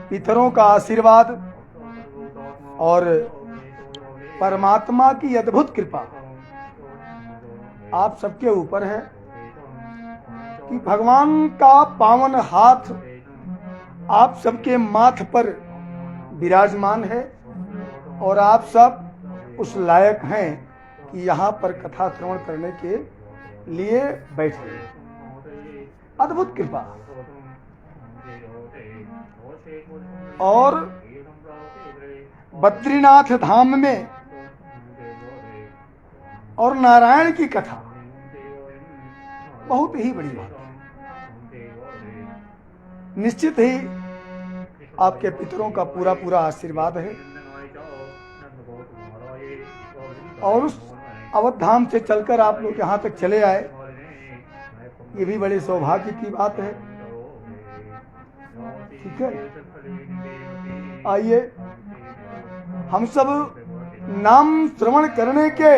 पितरों का आशीर्वाद और परमात्मा की अद्भुत कृपा आप सबके ऊपर है कि भगवान का पावन हाथ आप सबके माथ पर विराजमान है और आप सब उस लायक हैं कि यहाँ पर कथा श्रवण करने के लिए बैठे। अद्भुत कृपा। और बद्रीनाथ धाम में और नारायण की कथा बहुत ही बड़ी बात है। निश्चित ही आपके पितरों का पूरा पूरा आशीर्वाद है और उस अवध धाम से चलकर आप लोग यहाँ तक चले आए, ये भी बड़े सौभाग्य की बात है। ठीक है, आइए हम सब नाम श्रवण करने के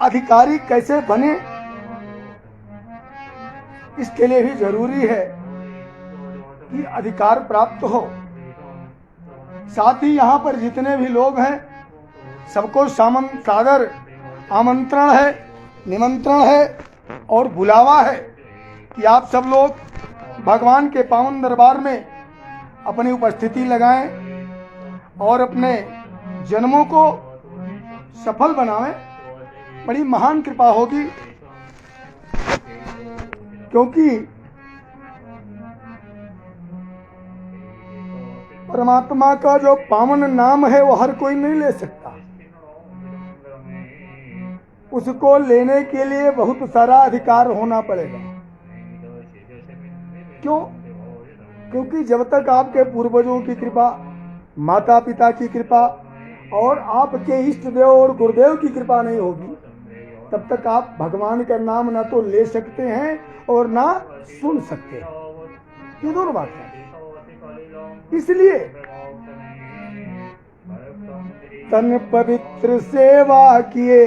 अधिकारी कैसे बने, इसके लिए भी जरूरी है कि अधिकार प्राप्त हो। साथ ही यहाँ पर जितने भी लोग हैं सबको सादर आमंत्रण है, निमंत्रण है और बुलावा है कि आप सब लोग भगवान के पावन दरबार में अपनी उपस्थिति लगाएं और अपने जन्मों को सफल बनावें। बड़ी महान कृपा होगी, क्योंकि परमात्मा का जो पावन नाम है वो हर कोई नहीं ले सकता। उसको लेने के लिए बहुत सारा अधिकार होना पड़ेगा। क्यों? क्योंकि जब तक आपके पूर्वजों की कृपा, माता पिता की कृपा और आपके इष्ट देव और गुरुदेव की कृपा नहीं होगी, तब तक आप भगवान का नाम ना तो ले सकते हैं और ना सुन सकते हैं। ये दोनों बात है। इसलिए तन पवित्र सेवा किए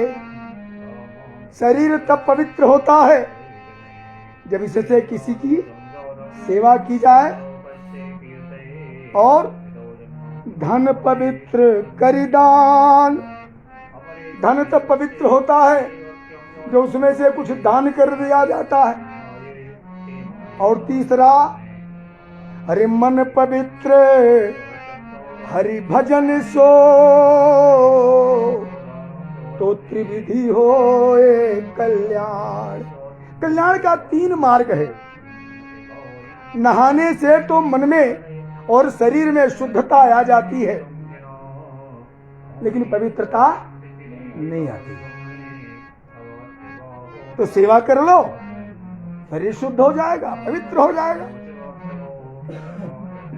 शरीर तब पवित्र होता है जब इससे किसी की सेवा की जाए। और धन पवित्र करिदान, धन तब पवित्र होता है जो उसमें से कुछ दान कर दिया जाता है। और तीसरा, हरि मन पवित्र हरि भजन सो तो त्रिविधि होए कल्याण। कल्याण का 3 मार्ग है। नहाने से तो मन में और शरीर में शुद्धता आ जाती है, लेकिन पवित्रता नहीं आती। तो सेवा कर लो, शरीर शुद्ध हो जाएगा, पवित्र हो जाएगा।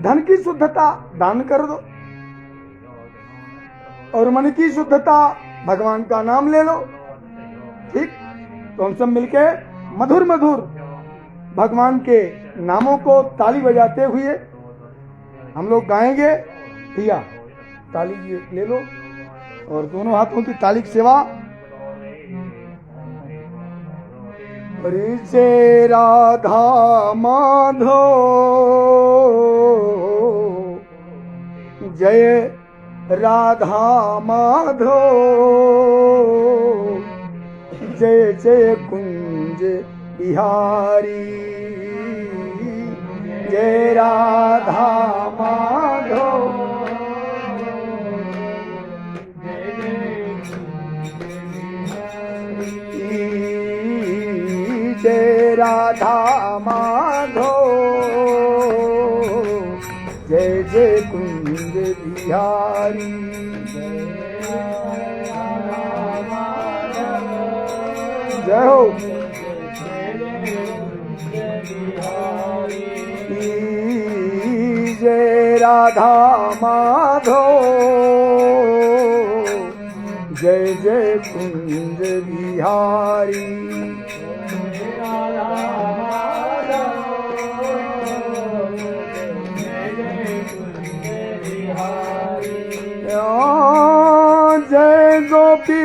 धन की शुद्धता दान कर दो और मन की शुद्धता भगवान का नाम ले लो। ठीक, तो हम सब मिलके मधुर मधुर भगवान के नामों को ताली बजाते हुए हम लोग गाएंगे। भैया ताली ले लो और दोनों हाथों की ताली की सेवा। जय राधा माधो, जय राधा माधो, जय जय कुंज बिहारी, जय राधा माधो, जय राधा माधो, जय जय कुंज बिहारी, जय हो। जय राधा माधो, जय जय कुंज बिहारी, जय गोपी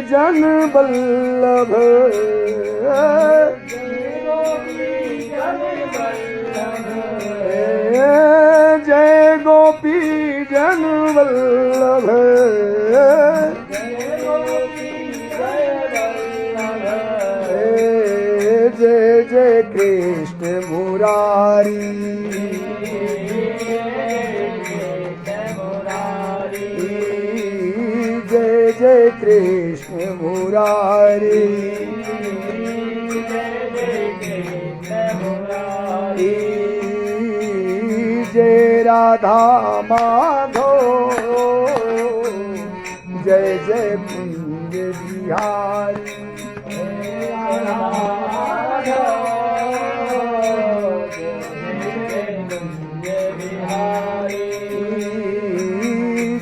जन बल्लभ, जन वल्लभ, जय जय कृष्ण मुरारी, जय जय कृष्ण मुरारी, जय राधा माधव, जय जय कुंज बिहारी,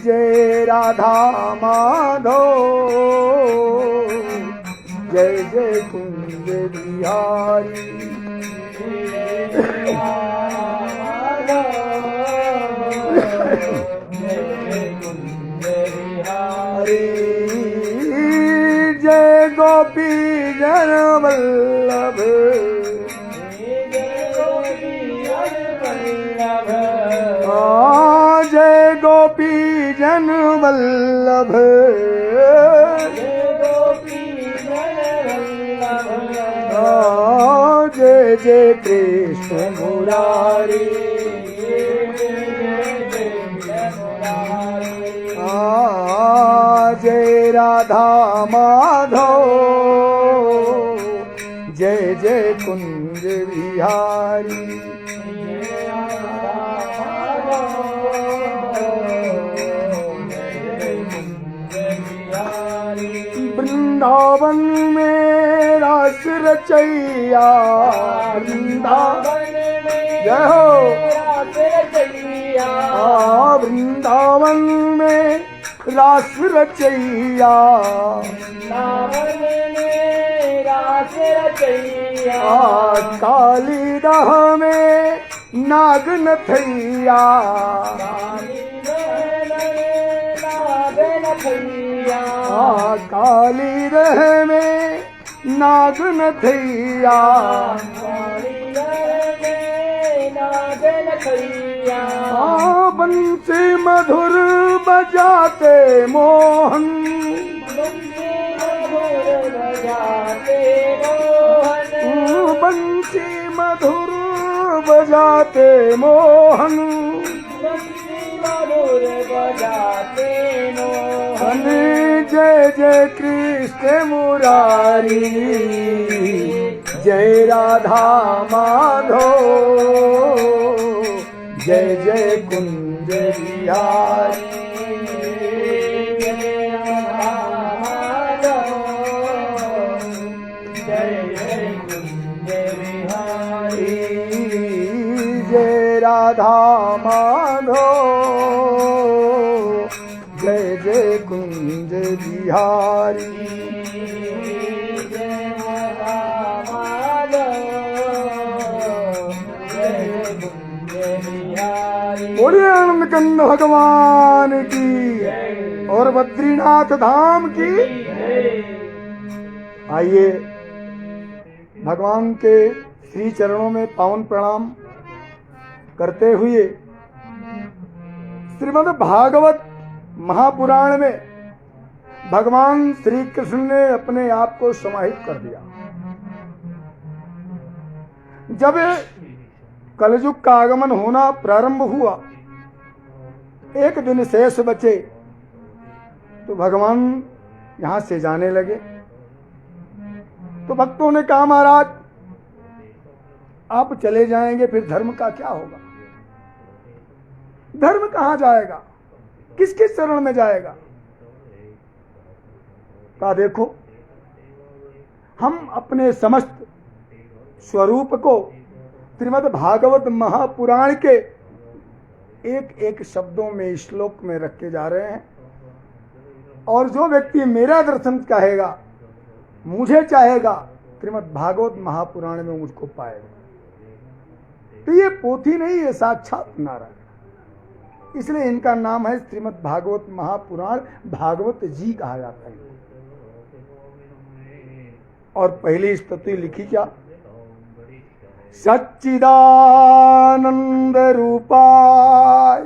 जय राधा माधव, जय जय कुंज बिहारी, जय गोपी जन वल्लभ, जय गोपी जन वल्लभ, जय जय कृष्ण मुरारी, जय राधा माधव, जय जय कुंज बिहारी, वृंदावन में रास रचैया, वृंदावन जय हो, वृंदावन में रास रचैया, कालीदह में नाग नथैया, कालीदह में नाग नथैया, बंसी मधुर बजाते मोहन, बंसी मधुर बजाते मोहन, जय जय कृष्ण मुरारी, जय राधा माधव, जय जय कुंज बिहारी, जय राधा माधव, जय जय कुंज बिहारी, बोलिए आनंद कंद भगवान की और बद्रीनाथ धाम की। आइए भगवान के श्री चरणों में पावन प्रणाम करते हुए श्रीमद् भागवत महापुराण में भगवान श्री कृष्ण ने अपने आप को समाहित कर दिया। जब कलयुग का आगमन होना प्रारंभ हुआ, एक दिन शेष बचे तो भगवान यहां से जाने लगे। तो भक्तों ने कहा महाराज आप चले जाएंगे फिर धर्म का क्या होगा? धर्म कहां जाएगा, किसके शरण में जाएगा? कहा देखो हम अपने समस्त स्वरूप को श्रीमद् भागवत महापुराण के एक एक शब्दों में श्लोक में रख के जा रहे हैं, और जो व्यक्ति मेरा दर्शन चाहेगा, मुझे चाहेगा, श्रीमद् भागवत महापुराण में मुझको पाएगा। तो ये पोथी नहीं, ये साक्षात नारायण, इसलिए इनका नाम है श्रीमद् भागवत महापुराण। भागवत जी कहा जाता है। और पहली स्तुति लिखी क्या? सच्चिदानंद रूपाय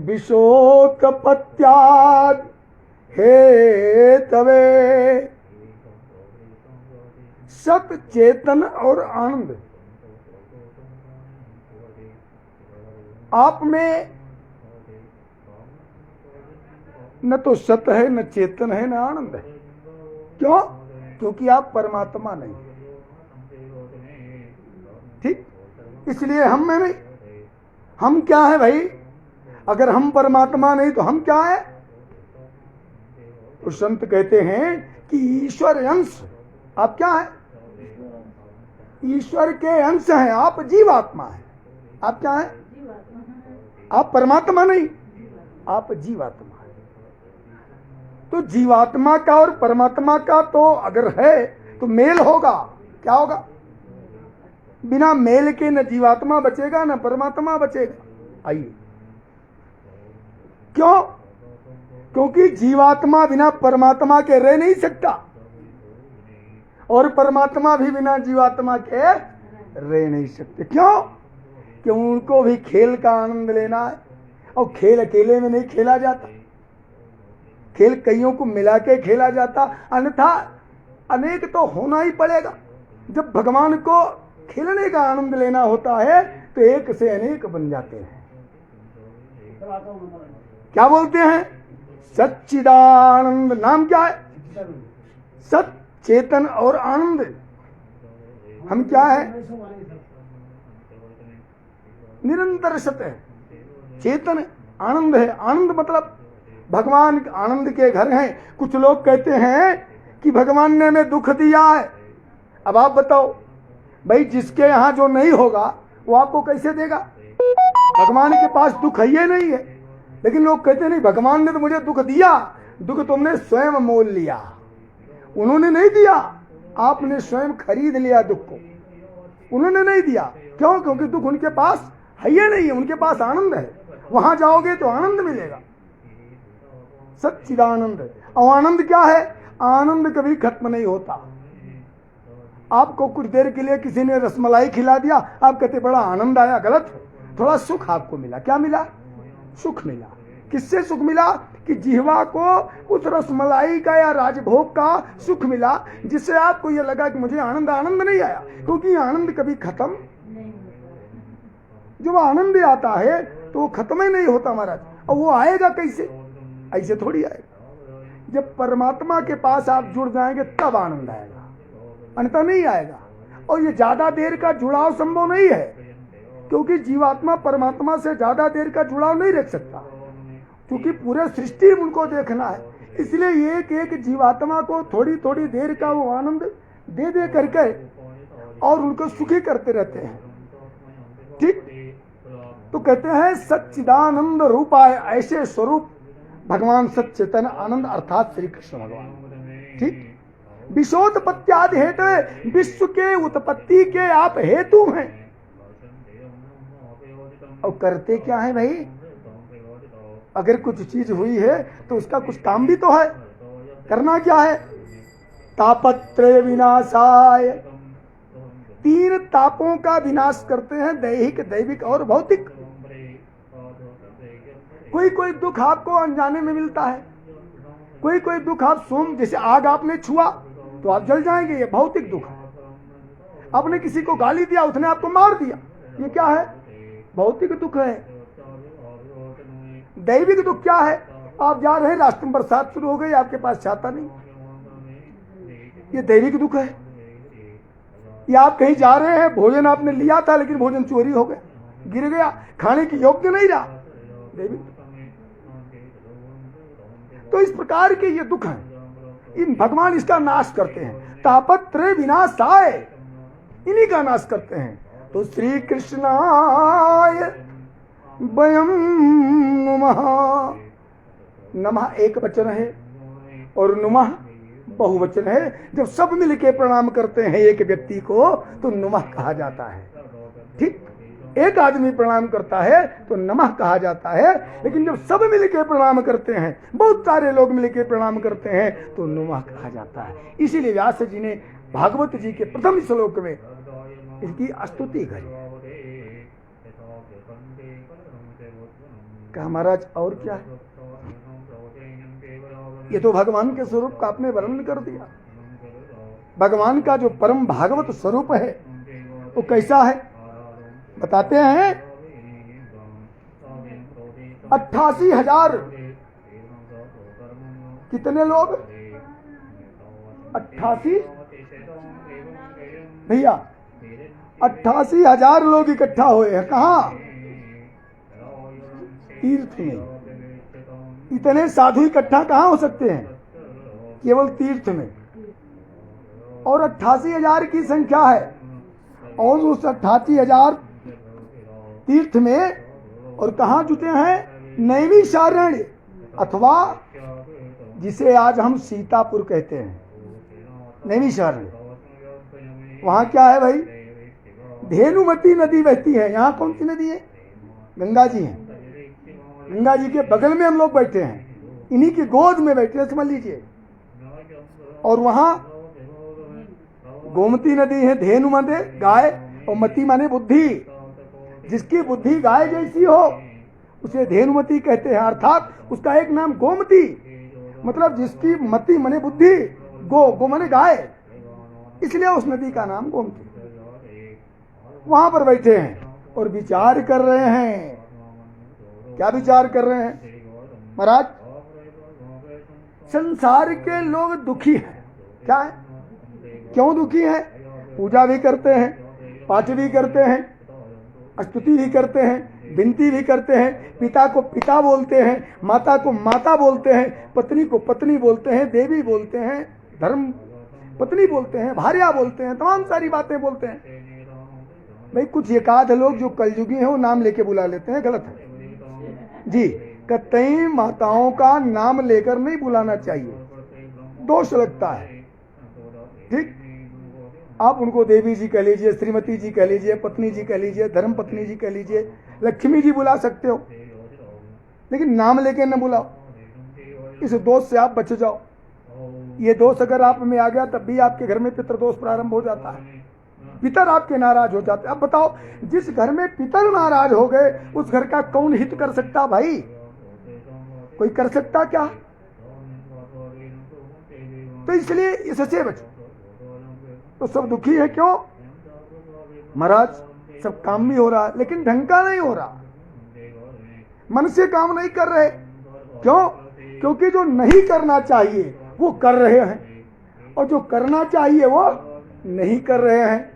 विशोत्पत्त्याद् हेतवे सत चेतन और आनंद। आप में न तो सत है, न चेतन है, न आनंद है। क्यों? क्योंकि आप परमात्मा नहीं। ठीक, इसलिए हम में नहीं। हम क्या है भाई? अगर हम परमात्मा नहीं तो हम क्या है? तो संत कहते हैं कि ईश्वर अंश। आप क्या है? ईश्वर के अंश हैं। आप जीवात्मा है। आप क्या है? आप परमात्मा नहीं, आप जीवात्मा है। तो जीवात्मा का और परमात्मा का तो अगर है तो मेल होगा। क्या होगा? बिना मेल के न जीवात्मा बचेगा न परमात्मा बचेगा। आइए, क्यों? क्योंकि जीवात्मा बिना परमात्मा के रह नहीं सकता और परमात्मा भी बिना जीवात्मा के रह नहीं सकते। क्यों? क्यों? उनको भी खेल का आनंद लेना है और खेल अकेले में नहीं खेला जाता। खेल कईयों को मिला के खेला जाता, अन्यथा अनेक तो होना ही पड़ेगा। जब भगवान को खेलने का आनंद लेना होता है तो एक से अनेक बन जाते हैं। क्या बोलते हैं? सच्चिदानंद। नाम क्या है? सत, चेतन और आनंद। हम क्या है? निरंतर सत है, चेतन है, आनंद है। आनंद मतलब भगवान आनंद के घर हैं। कुछ लोग कहते हैं कि भगवान ने हमें दुख दिया है। अब आप बताओ भाई, जिसके यहाँ जो नहीं होगा वो आपको कैसे देगा? भगवान के पास दुख है ये नहीं है, लेकिन लोग कहते नहीं भगवान ने तो मुझे दुख दिया। दुख तुमने स्वयं मोल लिया, उन्होंने नहीं दिया। आपने स्वयं खरीद लिया दुख को, उन्होंने नहीं दिया। क्यों? क्योंकि दुख उनके पास है ये नहीं है, उनके पास आनंद है। वहां जाओगे तो आनंद मिलेगा, सच्चिदानंद। और आनंद क्या है? आनंद कभी खत्म नहीं होता। आपको कुछ देर के लिए किसी ने रसमलाई खिला दिया, आप कहते बड़ा आनंद आया, गलत है। थोड़ा सुख आपको मिला। क्या मिला? सुख मिला। किससे सुख मिला? कि जिह्वा को उस रसमलाई का या राजभोग का सुख मिला, जिससे आपको यह लगा कि मुझे आनंद नहीं आया। क्योंकि आनंद कभी खत्म, जब आनंद आता है तो वो खत्म ही नहीं होता महाराज। और वो आएगा कैसे? ऐसे थोड़ी आएगा। जब परमात्मा के पास आप जुड़ जाएंगे तब आनंद आएगा, अन्यथा नहीं आएगा। और ये ज्यादा देर का जुड़ाव संभव नहीं है, क्योंकि जीवात्मा परमात्मा से ज्यादा देर का जुड़ाव नहीं रख सकता, क्योंकि पूरे सृष्टि उनको देखना है। इसलिए एक एक जीवात्मा को थोड़ी थोड़ी देर का वो आनंद दे दे करके और उनको सुखी करते रहते हैं। ठीक, तो कहते हैं सच्चिदानंद रूपाय, ऐसे स्वरूप भगवान सच्चेतन आनंद अर्थात श्री कृष्ण भगवान। ठीक, विशोत्पत्त्यादि हेतु, विश्व के उत्पत्ति के आप हेतु हैं। और करते क्या है भाई? अगर कुछ चीज हुई है तो उसका कुछ काम भी तो है। करना क्या है? तापत्रय विनाशाय, तीन तापों का विनाश करते हैं, दैहिक, दैविक और भौतिक। कोई कोई दुख आपको अनजाने में मिलता है, कोई कोई दुख आप सोम, जैसे आग आपने छुआ तो आप जल जाएंगे, ये भौतिक दुख है। आपने किसी को गाली दिया, उसने आपको मार दिया, ये क्या है? भौतिक दुख है। दैविक दुख क्या है? आप जा रहे हैं, रास्ते में बरसात शुरू हो गई, आपके पास छाता नहीं, ये दैविक दुख है। या आप कहीं जा रहे हैं, भोजन आपने लिया था लेकिन भोजन चोरी हो गया, गिर गया, खाने की योग्य नहीं रहा, दैविक। तो इस प्रकार के ये दुख हैं, इन भगवान इसका नाश करते हैं। तापत्रय विनाशाय, इन्हीं का नाश करते हैं। तो श्री कृष्णाय वयम नमः। नमः एक वचन है और नुमः बहुवचन है। जब सब मिलके प्रणाम करते हैं एक व्यक्ति को तो नमः कहा जाता है। ठीक, एक आदमी प्रणाम करता है तो नमः कहा जाता है, लेकिन जब सब मिलके प्रणाम करते हैं, बहुत सारे लोग मिलके प्रणाम करते हैं तो नमः कहा जाता है। इसीलिए व्यास जी ने भागवत जी के प्रथम श्लोक में इसकी स्तुति करी। कहा महाराज और क्या है, ये तो भगवान के स्वरूप का आपने वर्णन कर दिया। भगवान का जो परम भागवत स्वरूप है वो कैसा है बताते हैं। 88,000 कितने लोग, 88 भैया 88,000 लोग इकट्ठा हुए हैं। कहाँ? तीर्थ में। इतने साधु इकट्ठा कहाँ हो सकते हैं? केवल तीर्थ में। और 88,000 की संख्या है और उस 88,000 तीर्थ में और कहाँ जुटे हैं? नैमिषारण्य, अथवा जिसे आज हम सीतापुर कहते हैं, नैमिषारण्य। वहां क्या है भाई? धेनुमती नदी बहती है। यहाँ कौन सी नदी है? गंगा जी है। गंगा जी के बगल में हम लोग बैठे हैं, इन्हीं की गोद में बैठे हैं, समझ लीजिए। और वहां गोमती नदी है, धेनु माने गाय और मती माने बुद्धि। जिसकी बुद्धि गाय जैसी हो उसे धेनुमती कहते हैं, अर्थात उसका एक नाम गोमती, मतलब जिसकी मति माने बुद्धि, गो माने गाय, इसलिए उस नदी का नाम गोमती। वहां पर बैठे हैं और विचार कर रहे हैं। क्या विचार कर रहे हैं महाराज? संसार के लोग दुखी हैं। क्या है? क्यों दुखी हैं? पूजा भी करते हैं, पाठ भी करते हैं, स्तुति भी करते हैं, विनती भी करते हैं, पिता को पिता बोलते हैं, माता को माता बोलते हैं, पत्नी को पत्नी बोलते हैं, देवी बोलते हैं, धर्म पत्नी बोलते हैं, भार्या बोलते हैं, तमाम सारी बातें बोलते हैं। भाई कुछ एकाध लोग जो कलयुगी हैं वो नाम लेके बुला लेते हैं, गलत है जी। कतई माताओं का नाम लेकर नहीं बुलाना चाहिए, दोष लगता है। ठीक, आप उनको देवी जी कह लीजिए, श्रीमती जी कह लीजिए, पत्नी जी कह लीजिए, धर्म पत्नी जी कह लीजिए, लक्ष्मी जी बुला सकते हो, लेकिन नाम लेके न बुलाओ। इस दोष से आप बच जाओ। ये दोष अगर आप में आ गया तब भी आपके घर में पितृदोष प्रारंभ हो जाता है, पितर आपके नाराज हो जाते। अब बताओ, जिस घर में पितर नाराज हो गए उस घर का कौन हित कर सकता भाई? कोई कर सकता क्या? तो इसलिए इससे बचो। तो सब दुखी है क्यों महाराज? सब काम भी हो रहा है लेकिन ढंग का नहीं हो रहा, मन से काम नहीं कर रहे। क्यों? क्योंकि जो नहीं करना चाहिए वो कर रहे हैं और जो करना चाहिए वो नहीं कर रहे हैं।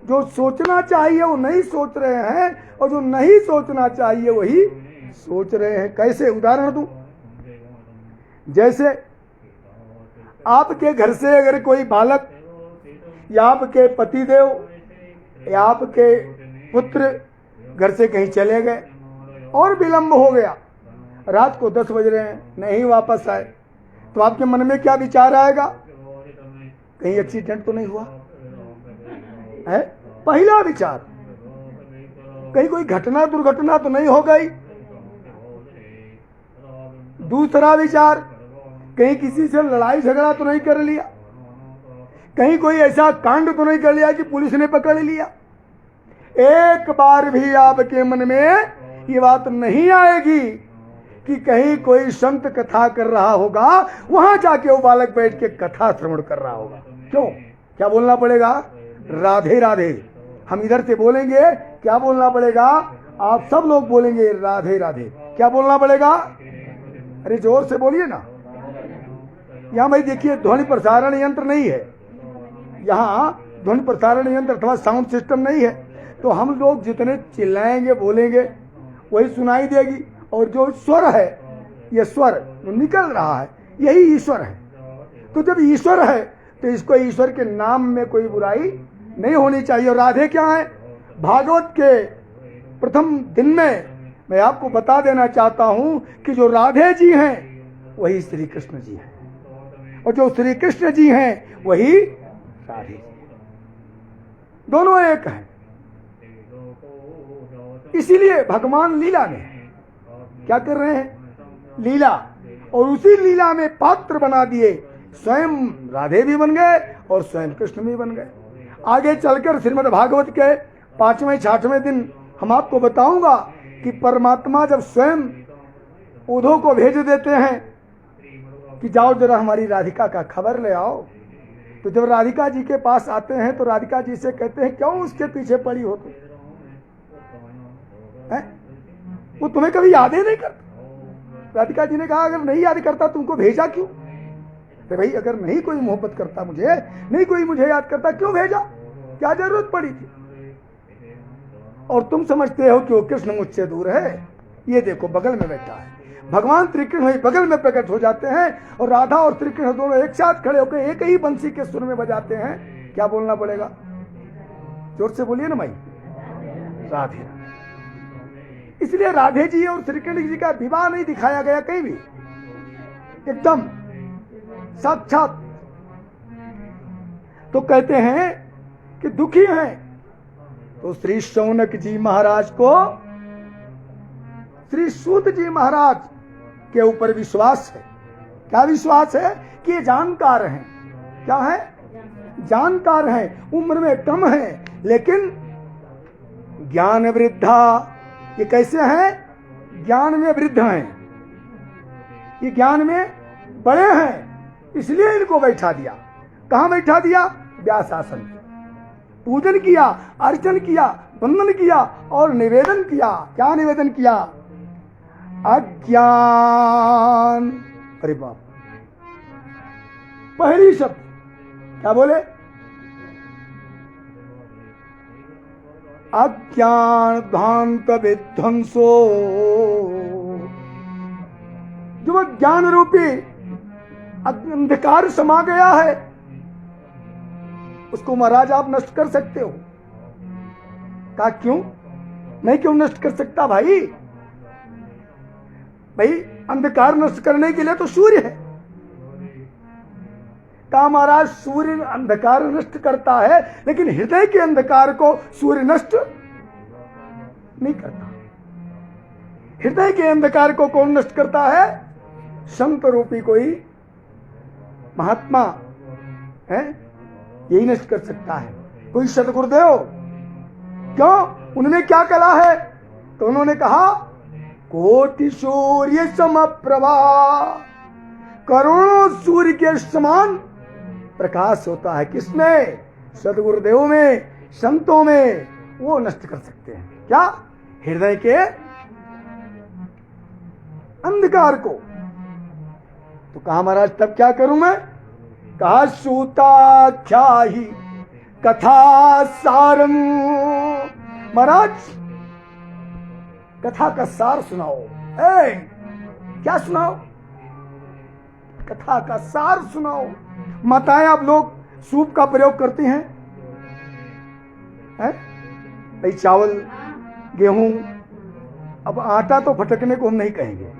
जो सोचना चाहिए वो नहीं सोच रहे हैं और जो नहीं सोचना चाहिए वही सोच रहे हैं। कैसे? उदाहरण दूं, जैसे आपके घर से अगर कोई बालक या आपके पतिदेव या आपके पुत्र घर से कहीं चले गए और विलंब हो गया, रात को 10 बज रहे हैं, नहीं वापस आए, तो आपके मन में क्या विचार आएगा? कहीं एक्सीडेंट तो नहीं हुआ है? पहला विचार। कहीं कोई घटना दुर्घटना तो नहीं हो गई? दूसरा विचार, कहीं किसी से लड़ाई झगड़ा तो नहीं कर लिया? कहीं कोई ऐसा कांड तो नहीं कर लिया कि पुलिस ने पकड़ लिया? एक बार भी आपके मन में ये बात नहीं आएगी कि कहीं कोई संत कथा कर रहा होगा, वहां जाके वो बालक बैठ के कथा श्रवण कर रहा होगा। क्यों? क्या बोलना पड़ेगा? राधे राधे। हम इधर से बोलेंगे, क्या बोलना पड़ेगा? आप सब लोग बोलेंगे राधे राधे। क्या बोलना पड़ेगा? अरे जोर से बोलिए ना। यहाँ भाई देखिए, ध्वनि प्रसारण यंत्र नहीं है, यहाँ ध्वनि प्रसारण यंत्र अथवा साउंड सिस्टम नहीं है, तो हम लोग जितने चिल्लाएंगे बोलेंगे वही सुनाई देगी। और जो स्वर है, ये स्वर निकल रहा है, यही ईश्वर है। तो जब ईश्वर है तो इसको ईश्वर के नाम में कोई बुराई नहीं होनी चाहिए। और राधे क्या है? भागवत के प्रथम दिन में मैं आपको बता देना चाहता हूं कि जो राधे जी हैं वही श्री कृष्ण जी हैं और जो श्री कृष्ण जी हैं वही राधे जी, दोनों एक हैं। इसीलिए भगवान लीला में क्या कर रहे हैं? लीला। और उसी लीला में पात्र बना दिए, स्वयं राधे भी बन गए और स्वयं कृष्ण भी बन गए। आगे चलकर श्रीमद् भागवत के 5वें 6वें दिन हम आपको बताऊंगा कि परमात्मा जब स्वयं उद्धव को भेज देते हैं कि जाओ जरा हमारी राधिका का खबर ले आओ। तो जब राधिका जी के पास आते हैं तो राधिका जी से कहते हैं क्यों उसके पीछे पड़ी हो तुम, वो तुम्हें कभी याद ही नहीं करता। राधिका जी ने कहा अगर नहीं याद करता तुमको भेजा क्यों? तो भाई अगर नहीं कोई मोहब्बत करता मुझे, नहीं कोई मुझे याद करता, क्यों भेजा, क्या जरूरत पड़ी थी? और तुम समझते हो कि वो कृष्ण मुझसे दूर है। ये देखो बगल में बैठा है भगवान श्री कृष्ण, वही बगल में प्रकट हो जाते हैं और राधा और श्री कृष्ण दोनों एक साथ खड़े होकर एक ही बंसी के सुर में बजाते हैं। क्या बोलना पड़ेगा? जोर से बोलिए ना भाई, राधे। इसलिए राधे जी और श्री कृष्ण जी का विवाह नहीं दिखाया गया कहीं भी, एकदम साक्षात। तो कहते हैं कि दुखी हैं, तो श्री शौनक जी महाराज को श्री सूत जी महाराज के ऊपर विश्वास है। क्या विश्वास है? कि ये जानकार हैं। क्या है? जानकार हैं, उम्र में कम है लेकिन ज्ञान वृद्धा। ये कैसे हैं? ज्ञान में वृद्ध हैं, ये ज्ञान में बड़े हैं, इसलिए इनको बैठा दिया। कहां बैठा दिया? व्यासासन। पूजन किया, अर्चन किया, वंदन किया और निवेदन किया। क्या निवेदन किया? अज्ञान। अरे बाप, पहली शब्द क्या बोले? अज्ञान भ्रांत विध्वंसो। जो वह ज्ञान रूपी अंधकार समा गया है उसको महाराज आप नष्ट कर सकते हो। कहा क्यों? मैं क्यों नष्ट कर सकता भाई? भाई अंधकार नष्ट करने के लिए तो सूर्य है। कहा महाराज सूर्य अंधकार नष्ट करता है लेकिन हृदय के अंधकार को सूर्य नष्ट नहीं करता। हृदय के अंधकार को कौन नष्ट करता है? संत रूपी कोई महात्मा है, यही नष्ट कर सकता है। कोई सतगुरुदेव। क्यों? उन्होंने क्या कला है? तो उन्होंने कहा कोटि सूर्य समप्रभा, करोड़ों सूर्य के समान प्रकाश होता है। किसमें? सदगुरुदेव में, संतों में। वो नष्ट कर सकते हैं क्या? हृदय के अंधकार को। तो कहा महाराज तब क्या करूं मैं? कहा सूताख्याहि कथा सारम। महाराज कथा का सार सुनाओ। क्या सुनाओ? कथा का सार सुनाओ। माताएं आप लोग सूप का प्रयोग करती हैं, भाई चावल गेहूं। अब आटा तो फटकने को हम नहीं कहेंगे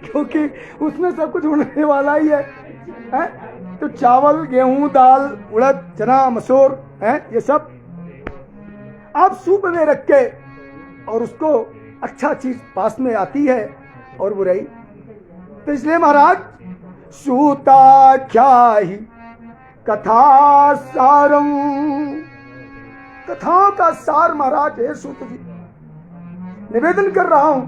क्योंकि उसमें सब कुछ होने वाला ही है? तो चावल गेहूं दाल उड़द चना मसूर है, ये सब आप सूप में रख के और उसको अच्छा चीज पास में आती है और बुराई। तो इसलिए महाराज सूताख्याहि कथा सारम, कथाओं का सार महाराज है सूत जी। निवेदन कर रहा हूं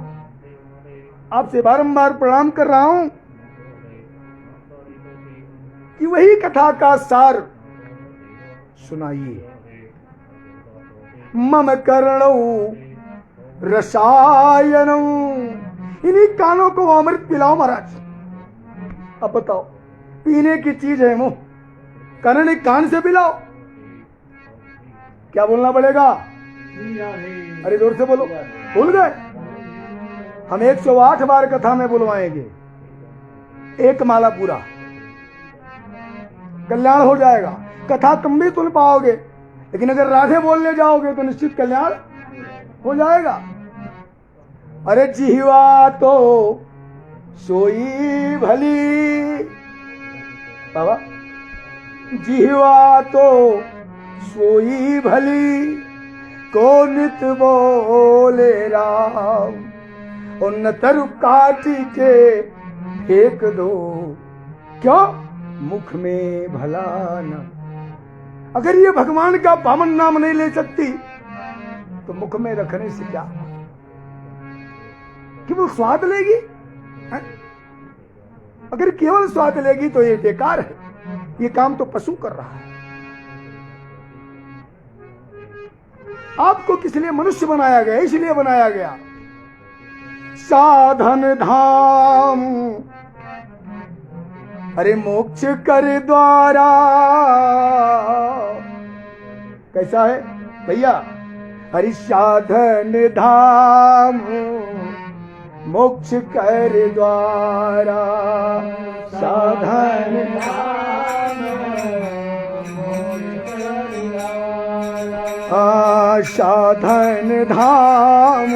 आपसे, बारंबार प्रणाम कर रहा हूं कि वही कथा का सार सुनाइए। मम कर्णौ रसायनौ, इन्हीं कानों को अमृत पिलाओ महाराज। अब बताओ, पीने की चीज है मुंह, कर्ण कान से पिलाओ। क्या बोलना पड़ेगा? अरे जोर से बोलो। भूल गए? हम 108 बार कथा में बुलवाएंगे, एक माला पूरा, कल्याण हो जाएगा। कथा कम भी सुन पाओगे लेकिन अगर राधे बोलने जाओगे तो निश्चित कल्याण हो जाएगा। अरे जिह्वा तो सोई भली बाबा, जिह्वा तो सोई भली, को नित बोले राम, और न तरु काटी के फेंक दो, क्यों मुख में भला न। अगर ये भगवान का पावन नाम नहीं ले सकती तो मुख में रखने से क्या? केवल स्वाद लेगी है? अगर केवल स्वाद लेगी तो ये बेकार है, ये काम तो पशु कर रहा है। आपको किस लिए मनुष्य बनाया गया? इसलिए बनाया गया साधन धाम, अरे मोक्ष कर द्वारा। कैसा है भैया? हरि साधन धाम मोक्ष कर द्वारा, साधन धाम साधन धाम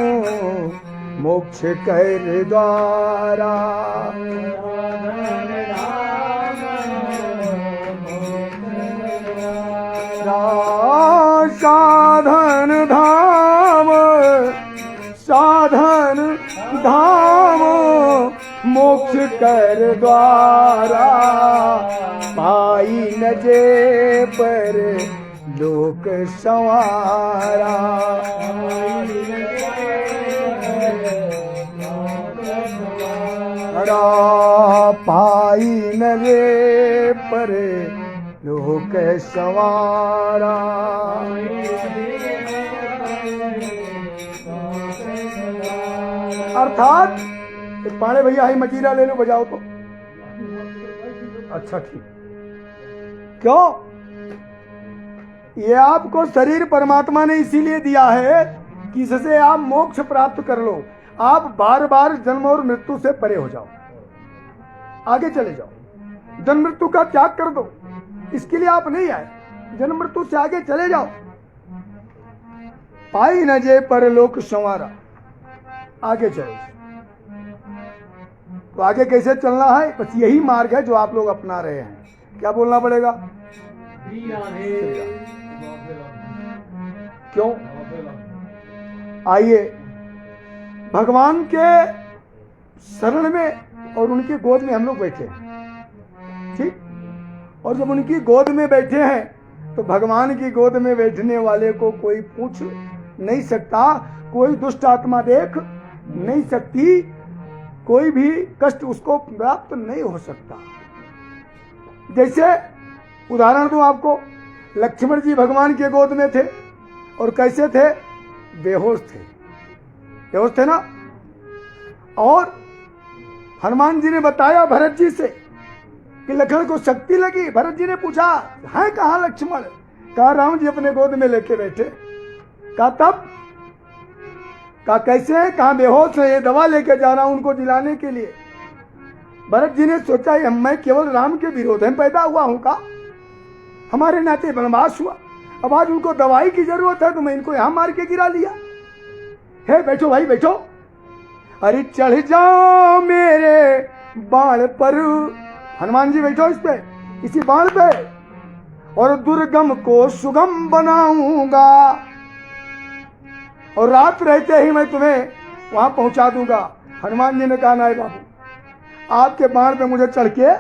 मोक्ष कर द्वारा, साधन धाम साधन धाम मोक्ष कर द्वारा, पाई न जे पर लोक संवारा। पाई न रे पर लोक संवारा। अर्थात एक पाड़े भैया ही मजीरा ले लो, बजाओ तो। अच्छा ठीक। क्यों? ये आपको शरीर परमात्मा ने इसीलिए दिया है कि इससे आप मोक्ष प्राप्त कर लो। आप बार बार जन्म और मृत्यु से परे हो जाओ, आगे चले जाओ, जन्म मृत्यु का त्याग कर दो। इसके लिए आप नहीं आए, जन्म मृत्यु से आगे चले जाओ। पाई न जे पर लोक संवारा, आगे चलो। तो आगे कैसे चलना है? बस यही मार्ग है जो आप लोग अपना रहे हैं। क्या बोलना पड़ेगा? क्यों? आइए भगवान के शरण में और उनकी गोद में हम लोग बैठे हैं, ठीक। और जब उनकी गोद में बैठे हैं तो भगवान की गोद में बैठने वाले को कोई पूछ नहीं सकता, कोई दुष्ट आत्मा देख नहीं सकती, कोई भी कष्ट उसको प्राप्त नहीं हो सकता। जैसे उदाहरण दूं आपको, लक्ष्मण जी भगवान के गोद में थे और कैसे थे? बेहोश थे, बेहोश थे ना। और हनुमान जी ने बताया भरत जी से कि लक्ष्मण को शक्ति लगी। भरत जी ने पूछा है कहाँ लक्ष्मण? कहा राम जी अपने गोद में लेके बैठे। कहा तब? कहा कैसे है? कहा बेहोश है, ये दवा लेके जा रहा हूं उनको दिलाने के लिए। भरत जी ने सोचा मैं केवल राम के विरोध में पैदा हुआ हूं का? हमारे नाते वनवास हुआ, अब आज उनको दवाई की जरूरत है तो मैं इनको यहां मार के गिरा लिया। है बैठो भाई बैठो। अरे चढ़ जाओ मेरे बाण पर, हनुमान जी बैठो इस पे, इसी बाण पे, और दुर्गम को सुगम बनाऊंगा और रात रहते ही मैं तुम्हें वहां पहुंचा दूंगा। हनुमान जी ने कहा नहीं बाबू, आपके बाण पे मुझे चढ़ के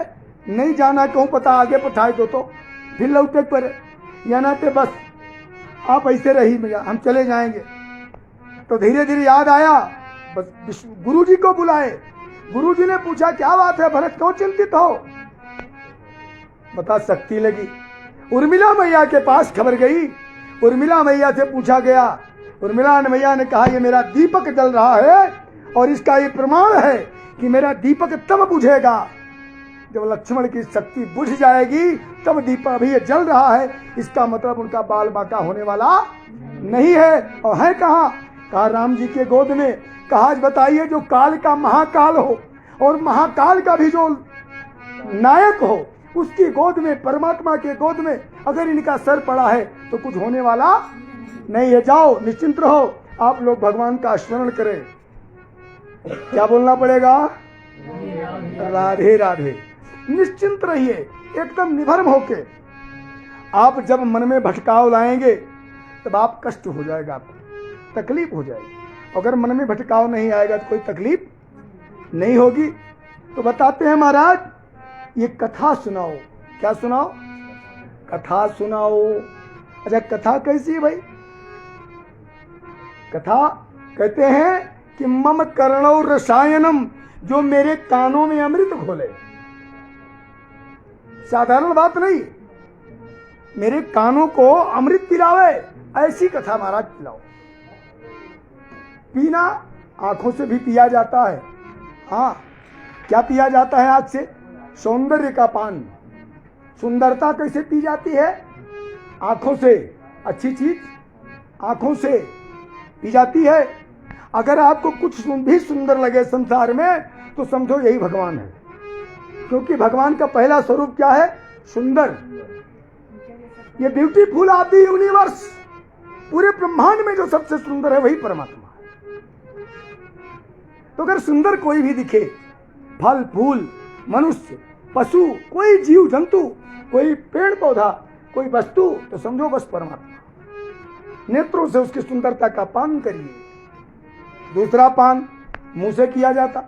नहीं जाना, कहूं पता आगे पठाए तो फिर लौटे पर या नाते बस आप ऐसे रही मिला, हम चले जाएंगे। तो धीरे धीरे याद आया, बस गुरु जी को बुलाए। गुरु जी ने पूछा क्या बात है भरत, क्यों चिंतित हो? बता शक्ति लगी। उर्मिला मैया के पास खबर गई, उर्मिला मैया से पूछा गया। उर्मिला मैया ने कहा ये मेरा दीपक जल रहा है और इसका ये प्रमाण है कि मेरा दीपक तब बुझेगा जब लक्ष्मण की शक्ति बुझ जाएगी, तब दीपक अभी ये जल रहा है, इसका मतलब उनका बाल बाका होने वाला नहीं है। और है कहाँ? कहा राम जी के गोद में। कहा आज बताइए जो काल का महाकाल हो और महाकाल का भी जो नायक हो, उसकी गोद में, परमात्मा के गोद में अगर इनका सर पड़ा है तो कुछ होने वाला नहीं है। जाओ निश्चिंत रहो, आप लोग भगवान का स्मरण करें। क्या बोलना पड़ेगा? राधे राधे। निश्चिंत रहिए, एकदम निभर्म होके। आप जब मन में भटकाव लाएंगे तब आप कष्ट हो जाएगा, आपको तकलीफ हो जाएगी। अगर मन में भटकाव नहीं आएगा तो कोई तकलीफ नहीं होगी। तो बताते हैं महाराज, ये कथा सुनाओ। क्या सुनाओ? कथा सुनाओ। अच्छा कथा कैसी है भाई? कथा कहते हैं कि मम कर्णो रसायनम, जो मेरे कानों में अमृत घोले। साधारण बात नहीं, मेरे कानों को अमृत पिलावे, ऐसी कथा महाराज पिलाओ। पीना आंखों से भी पिया जाता है। हाँ, क्या पिया जाता है आंख से? सौंदर्य का पान। सुंदरता कैसे पी जाती है? आंखों से। अच्छी चीज आंखों से पी जाती है। अगर आपको कुछ भी सुंदर लगे संसार में, तो समझो यही भगवान है, क्योंकि भगवान का पहला स्वरूप क्या है? सुंदर। ये ब्यूटीफुल ऑफ द यूनिवर्स, पूरे ब्रह्मांड में जो सबसे सुंदर है वही परमात्मा है। तो अगर सुंदर कोई भी दिखे, फल फूल, मनुष्य, पशु, कोई जीव जंतु, कोई पेड़ पौधा, कोई वस्तु, तो समझो बस परमात्मा। नेत्रों से उसकी सुंदरता का पान करिए। दूसरा पान मुंह से किया जाता।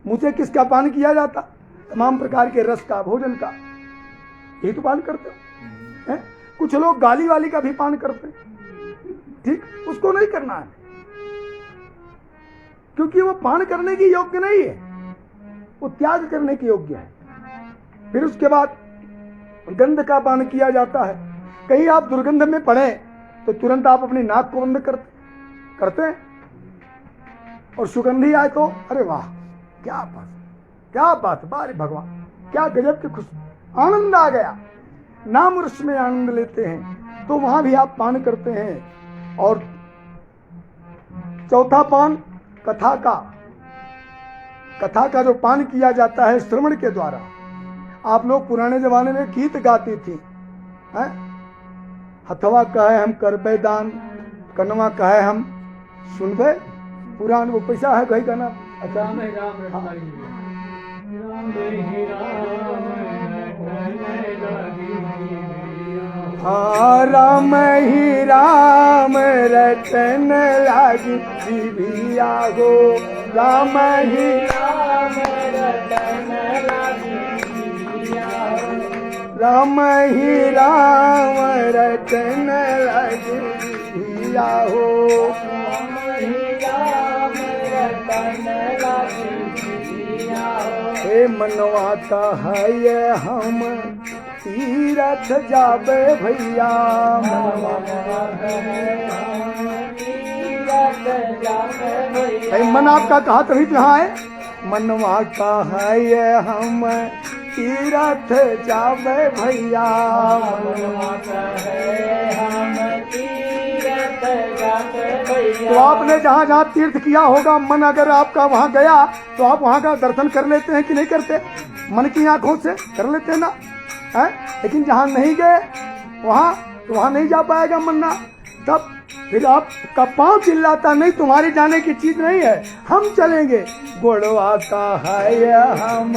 मुंह से किसका पान किया जाता? तमाम प्रकार के रस का, भोजन का, यही तो पान करते हो। कुछ लोग गाली वाली का भी पान करते हैं। ठीक, उसको नहीं करना है, क्योंकि वो पान करने की योग्य नहीं है, वो त्याग करने की योग्य है। फिर उसके बाद गंध का पान किया जाता है। कहीं आप दुर्गंध में पड़े तो तुरंत आप अपनी नाक को बंद करते हैं, और सुगंधी आए तो अरे वाह, क्या बात, बारे भगवान, क्या गजब की खुश, आनंद आ गया। नाम रस में आनंद लेते हैं, तो वहां भी आप पान करते हैं। और चौथा पान कथा का जो पान किया जाता है श्रवण के द्वारा। आप लोग पुराने जमाने में गीत गाती थी, हथवा कहे हम करबे दान, कनवा कहे हम सुनबे पुराण। वो पैसा है भाई का नाम। अच्छा, राम ही राम रटन लागी जीविया हो, राम ही राम रटन लागी जीविया हो, राम ही राम रटन लागी जीविया हो, राम ही राम रटन लागी जीविया हो। हे मनवाता है हम तीरथ जाबे भैया, मन आपका कहा तभी तो यहाँ है। मनवा का है ये हम तीरथ जाबे भैया, तो आपने जहाँ जहाँ तीर्थ किया होगा, मन अगर आपका वहाँ गया तो आप वहाँ का दर्शन कर लेते हैं कि नहीं करते? मन की आंखों से कर लेते हैं ना, है? लेकिन जहाँ नहीं गए वहाँ नहीं जा पाएगा मन्ना। तब फिर आपका पाँव चिल्लाता, नहीं तुम्हारी जाने की चीज नहीं है, हम चलेंगे। गोड़वाता है हम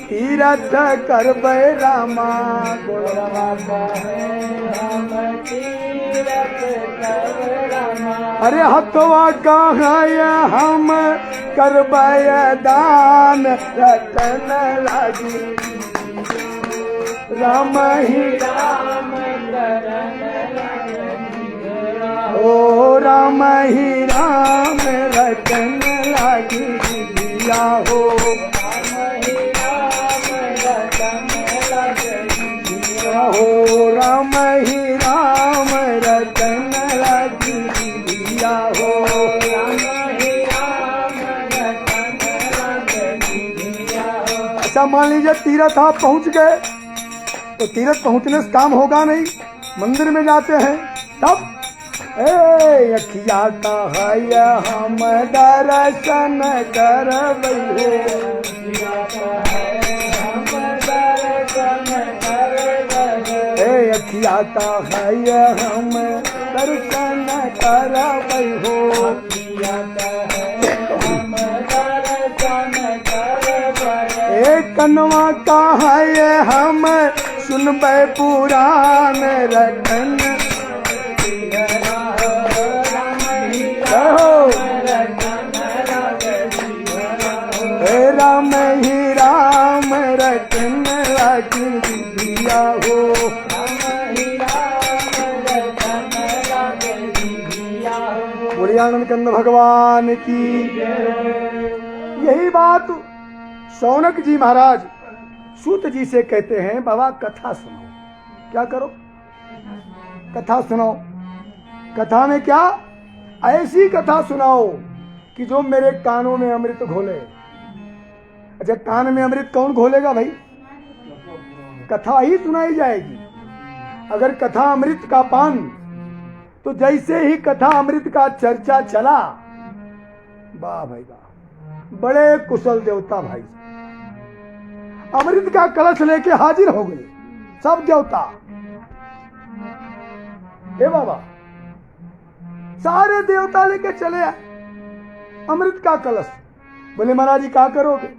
तीरथ करबे रामा, गोड़वाता है हम तीरथ करबे रामा, अरे हथवा का है हम करबे दान, रतन लागी राम ही राम ओ राम ही राम रटन लागी दिया हो, राम ही राम रटन लागी दिया हो, राम ही राम रटन लागी दिया हो, राम ही राम रटन लागी दिया हो। अच्छा, मान लीजिए तीरथ आप पहुंच गए, तो तीरथ पहुंचने से काम होगा नहीं, मंदिर में जाते हैं तब अखिया का है हम दर्शन करबै हो, अखिया का है हम दर्शन करबै हो, कनवा का है हम सुनबै पुराण, रटन राम ही राम रटन लागी दिया हो, राम ही राम रटन लागी दिया हो। बोलिए आनंद कंद भगवान की। यही बात शौनक जी महाराज सूत जी से कहते हैं, बाबा कथा सुनाओ। क्या करो? कथा सुनाओ। कथा में क्या? ऐसी कथा सुनाओ कि जो मेरे कानों में अमृत घोले। अच्छा, कान में अमृत कौन घोलेगा भाई? कथा ही सुनाई जाएगी। अगर कथा अमृत का पान, तो जैसे ही कथा अमृत का चर्चा चला, वाह भाई वाह, बड़े कुशल देवता भाई अमृत का कलश लेके हाजिर हो गए सब देवता। हे बाबा, सारे देवता लेके चले आए अमृत का कलश। बोले महाराज जी क्या करोगे?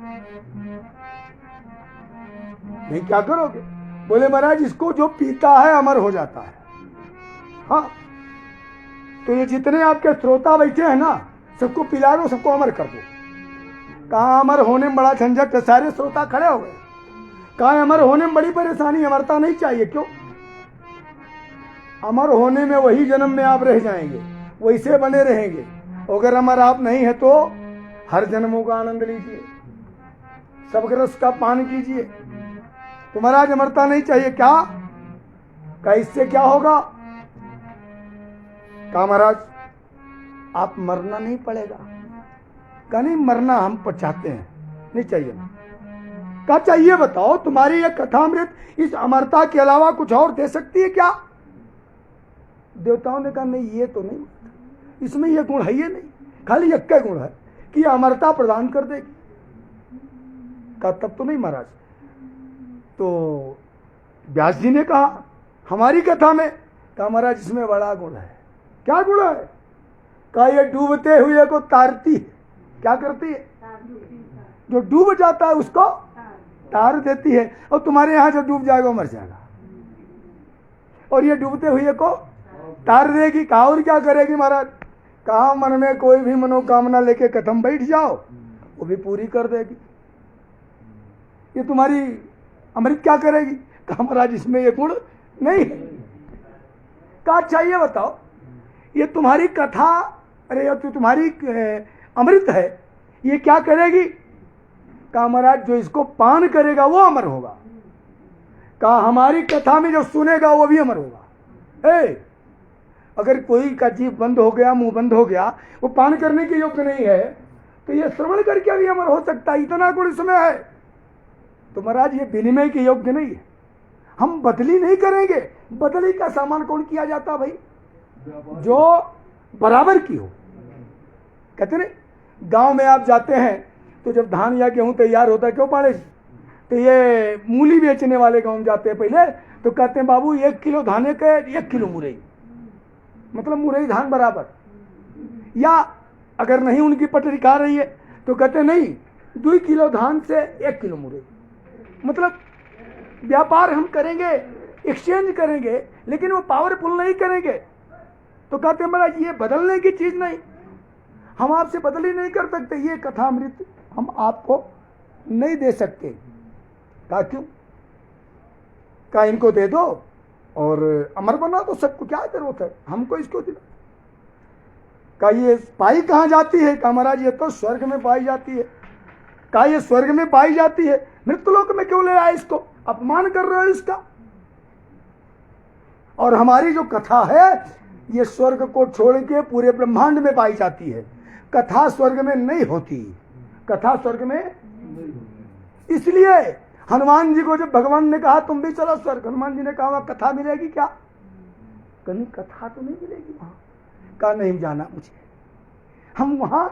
नहीं क्या करोगे? बोले महाराज इसको जो पीता है अमर हो जाता है। हाँ, तो ये जितने आपके श्रोता बैठे हैं ना, सबको पिला दो, सबको अमर कर दो। कहाँ अमर होने में बड़ा झंझट है, सारे श्रोता खड़े हो गए। कहाँ अमर होने में बड़ी परेशानी, अमरता नहीं चाहिए। क्यों? अमर होने में वही जन्म में आप रह जाएंगे, वैसे बने रहेंगे। अगर अमर आप नहीं है तो हर जन्मों का आनंद लीजिए, सब रस का पान कीजिए। तो महाराज अमरता नहीं चाहिए क्या? का इससे क्या होगा? कहा महाराज आप मरना नहीं पड़ेगा। कहा नहीं, मरना हम चाहते हैं, नहीं चाहिए। क्या चाहिए बताओ? तुम्हारी यह कथामृत इस अमरता के अलावा कुछ और दे सकती है क्या? देवताओं ने कहा नहीं, ये तो नहीं, इसमें यह गुण है, ये नहीं, खाली एक का गुण है कि अमरता प्रदान कर देगी। कहा तब तो नहीं महाराज। तो व्यास जी ने कहा हमारी कथा में, कहा महाराज इसमें बड़ा गुण है। क्या गुण है? कहा ये डूबते हुए को तारती है। क्या करती है? जो डूब जाता है उसको तार देती है। और तुम्हारे यहां जो डूब जाएगा वो मर जाएगा, और ये डूबते हुए को तार देगी। कहा और क्या करेगी महाराज? कहा मन में कोई भी मनोकामना लेके कथम बैठ जाओ, वो भी पूरी कर देगी। ये तुम्हारी अमृत क्या करेगी? कहा महाराज इसमें ये गुण नहीं है। क्या चाहिए बताओ? ये तुम्हारी कथा, अरे ये तो तुम्हारी अमृत है, ये क्या करेगी? कहा महाराज जो इसको पान करेगा वो अमर होगा। कहा हमारी कथा में जो सुनेगा वो भी अमर होगा। अगर कोई का जीव बंद हो गया, मुंह बंद हो गया, वो पान करने के योग्य नहीं है, तो ये श्रवण करके भी अमर हो सकता है। इतना गुण इसमें है। तो महाराज ये विनिमय के योग्य नहीं है, हम बदली नहीं करेंगे। बदली का सामान कौन किया जाता भाई? जो बराबर की हो। कहते नहीं, गांव में आप जाते हैं तो जब धान या गेहूं तैयार होता है, क्यों पाड़े, तो ये मूली बेचने वाले गांव में जाते हैं पहले, तो कहते हैं बाबू 1 किलो धाने के 1 किलो मुरई, मतलब मुरई धान बराबर। या अगर नहीं उनकी पटरी खा रही है तो कहते नहीं 2 किलो धान से 1 किलो मुरई। मतलब व्यापार हम करेंगे, एक्सचेंज करेंगे, लेकिन वो पावरफुल नहीं करेंगे। तो कहते हैं महाराज ये बदलने की चीज नहीं, हम आपसे बदल ही नहीं कर सकते, ये कथामृत हम आपको नहीं दे सकते। कहा क्यों? कहा इनको दे दो और अमर बना दो सबको, क्या जरूरत है हमको इसको दिला। कहा ये पाई कहाँ जाती है? कहा महाराज ये तो स्वर्ग में पाई जाती है। कहा ये स्वर्ग में पाई जाती है, मृत्युलोक में क्यों ले आए इसको? अपमान कर रहे हो इसका। और हमारी जो कथा है ये स्वर्ग को छोड़ के पूरे ब्रह्मांड में पाई जाती है। कथा स्वर्ग में नहीं होती, कथा स्वर्ग में। इसलिए हनुमान जी को जब भगवान ने कहा तुम भी चलो स्वर्ग, हनुमान जी ने कहा कथा मिलेगी क्या? कहीं कथा तो नहीं मिलेगी वहां। कहा नहीं जाना मुझे, हम वहां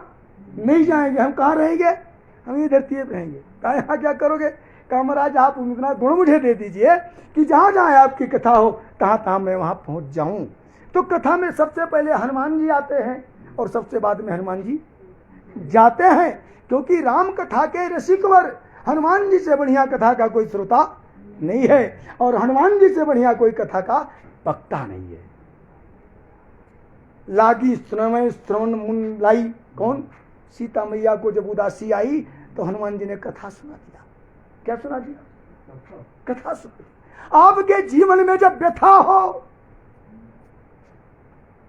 नहीं जाएंगे। हम कहाँ रहेंगे? हम ये धरती पर रहेंगे। कहा यहाँ क्या करोगे? कहा महाराज आप इतना गुण मुझे दे दीजिए कि जहां जहां आपकी कथा हो तहां तहां मैं वहां पहुंच जाऊं। तो कथा में सबसे पहले हनुमान जी आते हैं और सबसे बाद में हनुमान जी जाते हैं, क्योंकि राम कथा के रसिकवर हनुमान जी से बढ़िया कथा का कोई श्रोता नहीं है, और हनुमान जी से बढ़िया कोई कथा का वक्ता नहीं है। लागी श्रवण मुन लाई, कौन? सीता मैया को जब उदासी आई तो हनुमान जी ने कथा सुना दिया। क्या सुना दिया? कथा सुना। आपके जीवन में जब व्यथा हो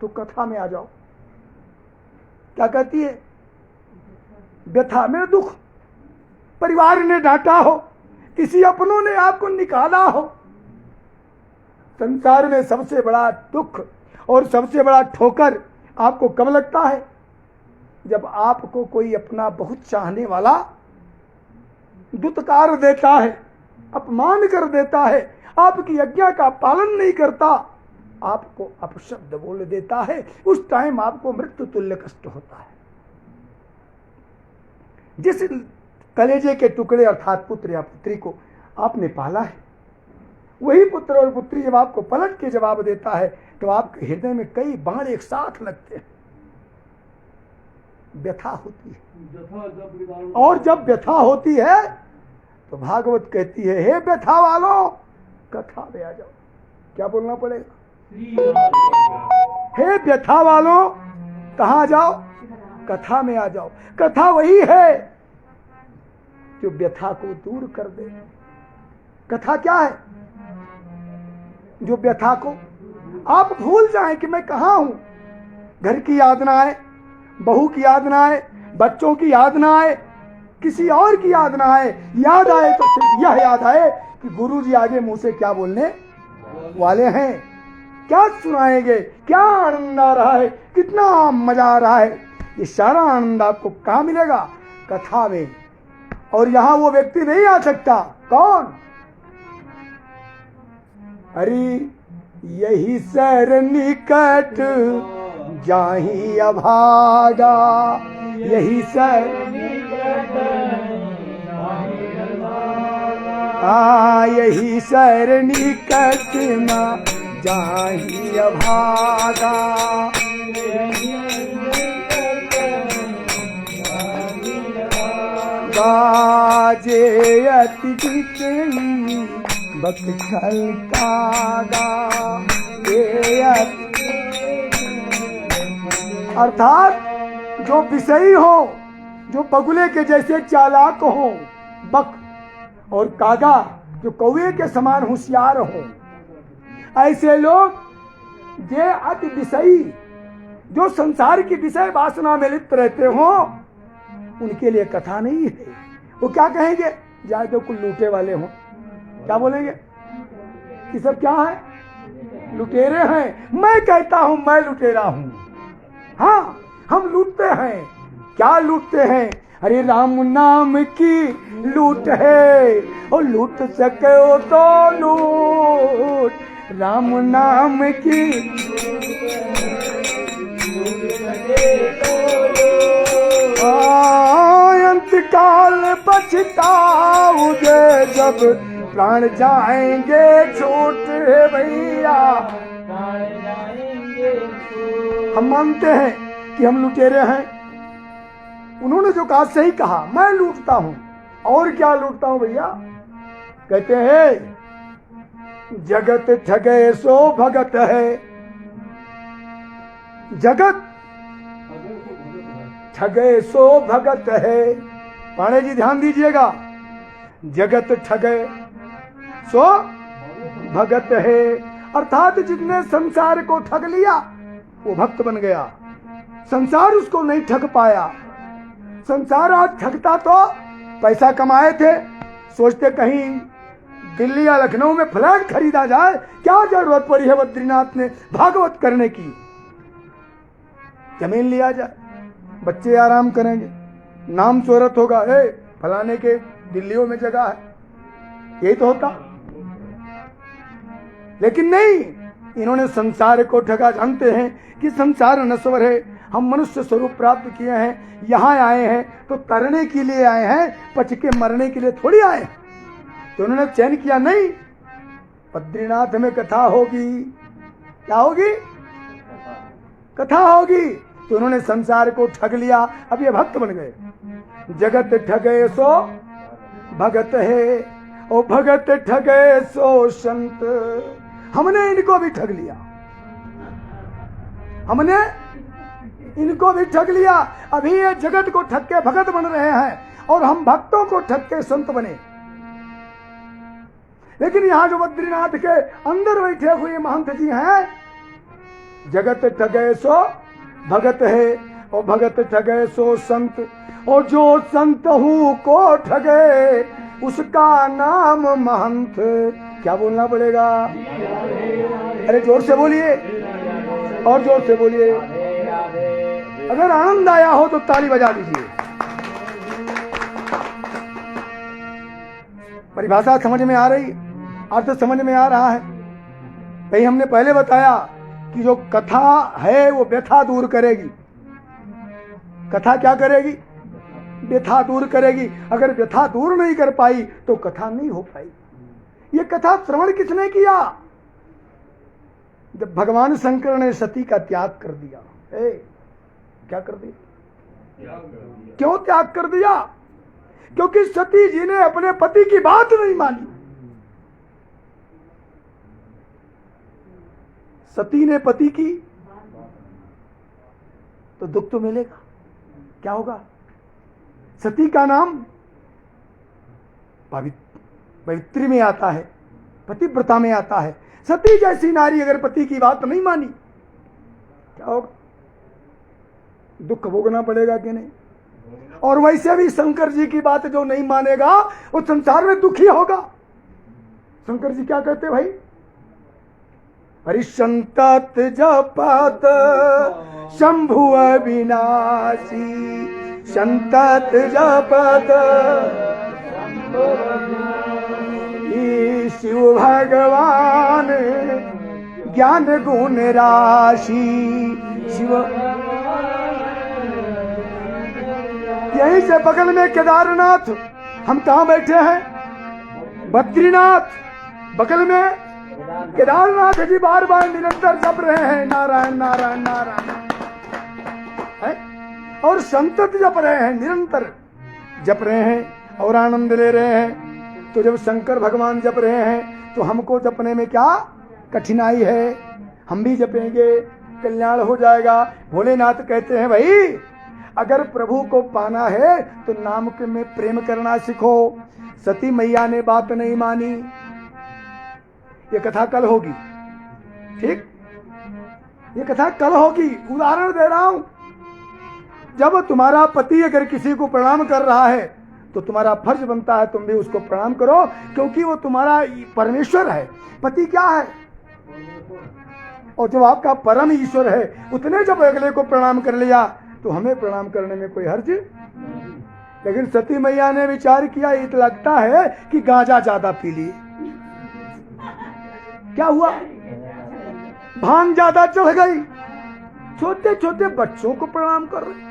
तो कथा में आ जाओ, क्या कहती है? व्यथा में दुख, परिवार ने डांटा हो, किसी अपनों ने आपको निकाला हो। संसार में सबसे बड़ा दुख और सबसे बड़ा ठोकर आपको कब लगता है? जब आपको कोई अपना बहुत चाहने वाला दुत्कार देता है, अपमान कर देता है, आपकी आज्ञा का पालन नहीं करता, आपको अपशब्द बोल देता है। उस टाइम आपको मृत्यु तुल्य कष्ट होता है। जिस कलेजे के टुकड़े अर्थात पुत्र या पुत्री को आपने पाला है, वही पुत्र और पुत्री जब आपको पलट के जवाब देता है तो आपके हृदय में कई बाण एक साथ लगते हैं, व्यथा होती है। और जब व्यथा होती है तो भागवत कहती है, हे व्यथा वालों कथा में आ जाओ। क्या बोलना पड़ेगा? हे व्यथा वालों कहाँ जाओ? कथा में आ जाओ। कथा वही है जो व्यथा को दूर कर दे। कथा क्या है? जो व्यथा को आप भूल जाएं कि मैं कहाँ हूं। घर की याद ना आए, बहू की याद ना आए, बच्चों की याद ना आए, किसी और की याद ना आए। याद आए तो सिर्फ यह याद आए कि गुरु जी आगे मुंह से क्या बोलने वाले हैं, क्या सुनाएंगे, क्या आनंद आ रहा है, कितना मजा आ रहा है। ये सारा आनंद आपको कहाँ मिलेगा? कथा में। और यहां वो व्यक्ति नहीं आ सकता। कौन? अरे यही सर निकट जाहि अभागा, यही सर यही सर निकट न जाहि अभागा। बाजे अति जितनी बखल कागा। अर्थात जो विषयी हो, जो बगुले के जैसे चालाक हो, बक, और कागा जो कौवे के समान होशियार हो, ऐसे लोग ये अति विषयी जो संसार की विषय वासना में लिप्त रहते हो, उनके लिए कथा नहीं है। वो क्या कहेंगे? जाए तो कुल लूटे वाले हों। क्या बोलेंगे? ये सब क्या है? लुटेरे हैं। मैं कहता हूं मैं लुटेरा हूं। हाँ, हम लूटते हैं। क्या लूटते हैं? अरे राम नाम की लूट है, और लूट सके तो लूट, राम नाम की अंत काल पछताओगे जब प्राण जाएंगे छूट भैया। हम मानते हैं कि हम लुटेरे हैं। उन्होंने जो कहा सही कहा, मैं लूटता हूं। और क्या लूटता हूं भैया? कहते हैं जगत ठगे सो भगत है। जगत ठगे सो भगत है। पाणे जी ध्यान दीजिएगा, जगत ठगे सो भगत है। अर्थात जिसने संसार को ठग लिया वो भक्त बन गया। संसार उसको नहीं ठग पाया। संसार आज ठगता तो पैसा कमाए थे, सोचते कहीं दिल्ली या लखनऊ में फ्लैट खरीदा जाए, क्या जरूरत पड़ी है बद्रीनाथ ने भागवत करने की। जमीन लिया जाए, बच्चे आराम करेंगे, नाम शोहरत होगा, फलाने के दिल्लियों में जगह है, यही तो होता। लेकिन नहीं, इन्होंने संसार को ठगा। जानते हैं कि संसार नश्वर है, हम मनुष्य स्वरूप प्राप्त किए हैं, यहाँ आए हैं तो तरने के लिए आए हैं, पच के मरने के लिए थोड़ी आए। तो उन्होंने चयन किया नहीं, बद्रीनाथ में कथा होगी। क्या होगी? कथा होगी। तो उन्होंने संसार को ठग लिया, अब ये भक्त बन गए। जगत ठगे सो भगत है, ओ भगत ठगे सो संत। हमने इनको भी ठग लिया, हमने इनको भी ठग लिया। अभी ये जगत को ठग के भगत बन रहे हैं और हम भक्तों को ठग के संत बने। लेकिन यहां जो बद्रीनाथ के अंदर बैठे हुए महंत जी हैं, जगत ठगे सो भगत है, और भगत ठगे सो संत, और जो संत हूँ को ठगे उसका नाम महंत। क्या बोलना पड़ेगा? अरे जोर से बोलिए, और जोर से बोलिए। अगर आनंद आया हो तो ताली बजा दीजिए। परिभाषा समझ में आ रही, अर्थ समझ में आ रहा है? भाई हमने पहले बताया कि जो कथा है वो व्यथा दूर करेगी। कथा क्या करेगी? व्यथा दूर करेगी। अगर व्यथा दूर नहीं कर पाई तो कथा नहीं हो पाई। ये कथा श्रवण किसने किया? जब भगवान शंकर ने सती का त्याग कर दिया। क्या कर दिया? क्यों त्याग कर दिया? क्योंकि सती जी ने अपने पति की बात नहीं मानी। सती ने पति की तो दुख तो मिलेगा। क्या होगा? सती का नाम पवित्री में आता है, पतिव्रता में आता है। सती जैसी नारी अगर पति की बात नहीं मानी, क्या होगा? दुख भोगना पड़ेगा कि नहीं? और वैसे भी शंकर जी की बात जो नहीं मानेगा वो संसार में दुखी होगा। शंकर जी क्या कहते भाई? हरिशंतत जपत शंभु अविनाशी, संतत जपत शिव भगवान ज्ञान गुण राशि। शिव यहीं से बगल में केदारनाथ, हम कहाँ बैठे हैं? बद्रीनाथ। बगल में केदारनाथ जी बार बार निरंतर जप रहे हैं नारायण नारायण नारायण है? और संतत जप रहे हैं, निरंतर जप रहे हैं और आनंद ले रहे हैं। तो जब शंकर भगवान जप रहे हैं तो हमको जपने में क्या कठिनाई है? हम भी जपेंगे, कल्याण हो जाएगा। भोलेनाथ कहते हैं भाई अगर प्रभु को पाना है तो नाम के में प्रेम करना सीखो। सती मैया ने बात नहीं मानी। ये कथा कल होगी, ठीक? ये कथा कल होगी। उदाहरण दे रहा हूं। जब तुम्हारा पति अगर किसी को प्रणाम कर रहा है तो तुम्हारा फर्ज बनता है तुम भी उसको प्रणाम करो, क्योंकि वो तुम्हारा परमेश्वर है। पति क्या है? और जब आपका परम ईश्वर है, उतने जब अगले को प्रणाम कर लिया तो हमें प्रणाम करने में कोई हर्ज। लेकिन सती मैया ने विचार किया, ये तो लगता है कि गांजा ज्यादा पी लिए। क्या हुआ? भांग ज्यादा चढ़ गई। छोटे छोटे बच्चों को प्रणाम कर रहे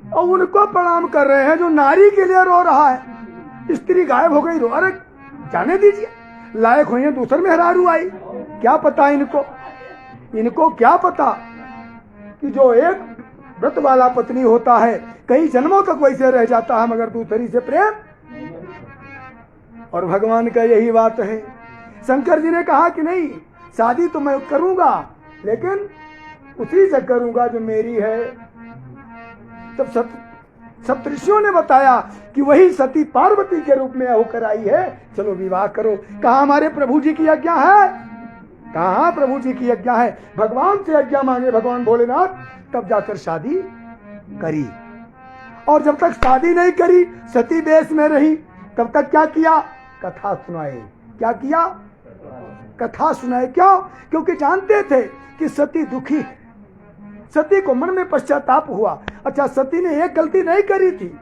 और उनको प्रणाम कर रहे हैं जो नारी के लिए रो रहा है। स्त्री गायब हो गई, रो। अरे जाने दीजिए, लायक हुई है दूसर मेहरारू आई। क्या पता इनको क्या पता कि जो एक व्रत वाला पत्नी होता है कई जन्मों तक वैसे रह जाता है मगर दूसरी से प्रेम। और भगवान का यही बात है। शंकर जी ने कहा कि नहीं, शादी तो मैं करूंगा लेकिन उसी से करूंगा जो मेरी है। तब सप्तऋषियों ने बताया कि वही सती पार्वती के रूप में होकर आई है, चलो विवाह करो। कहा हमारे प्रभु जी की आज्ञा है? कहा प्रभु जी की आज्ञा है? भगवान से आज्ञा मांगे भगवान भोलेनाथ, तब जाकर शादी करी। और जब तक शादी नहीं करी, सती देश में रही, तब तक क्या किया? कथा सुनाए। क्या किया? कथा सुनाए। क्यों? क्योंकि जानते थे कि सती दुखी। सती को मन में पश्चाताप हुआ। अच्छा, सती ने एक गलती नहीं करी थी।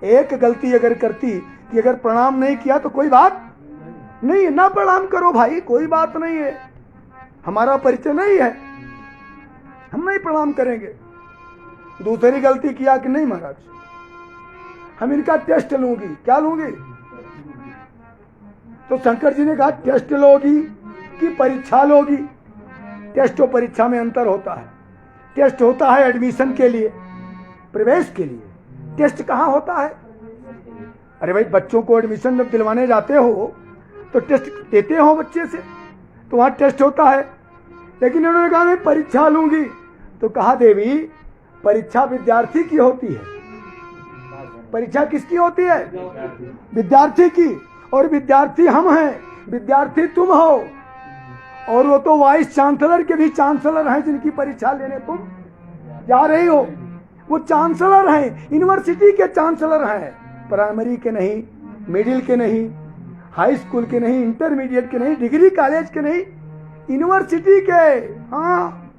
एक गलती अगर करती कि अगर प्रणाम नहीं किया तो कोई बात नहीं है, ना प्रणाम करो भाई, कोई बात नहीं है, हमारा परिचय नहीं है, हम नहीं प्रणाम करेंगे। दूसरी गलती किया कि नहीं महाराज, हम इनका टेस्ट लूंगी। क्या लूंगी? तो शंकर जी ने कहा टेस्ट लोगी कि परीक्षा लोगी? टेस्ट और परीक्षा में अंतर होता है। टेस्ट होता है एडमिशन के लिए, प्रवेश के लिए। टेस्ट कहाँ होता है? अरे भाई, बच्चों को एडमिशन जब दिलवाने जाते हो तो टेस्ट देते हो बच्चे से, तो वहाँ टेस्ट होता है। लेकिन उन्होंने कहा मैं परीक्षा लूंगी। तो कहा देवी, परीक्षा विद्यार्थी की होती है। परीक्षा किसकी होती है? विद्यार्थी की। और विद्यार्थी हम हैं, विद्यार्थी तुम हो। और वो तो वाइस चांसलर के भी चांसलर हैं जिनकी परीक्षा लेने तुम जा रही हो। वो चांसलर हैं, यूनिवर्सिटी के चांसलर हैं, प्राइमरी के नहीं, मिडिल के नहीं, हाई स्कूल के नहीं, इंटरमीडिएट के नहीं, डिग्री कॉलेज के नहीं, यूनिवर्सिटी के। हाँ,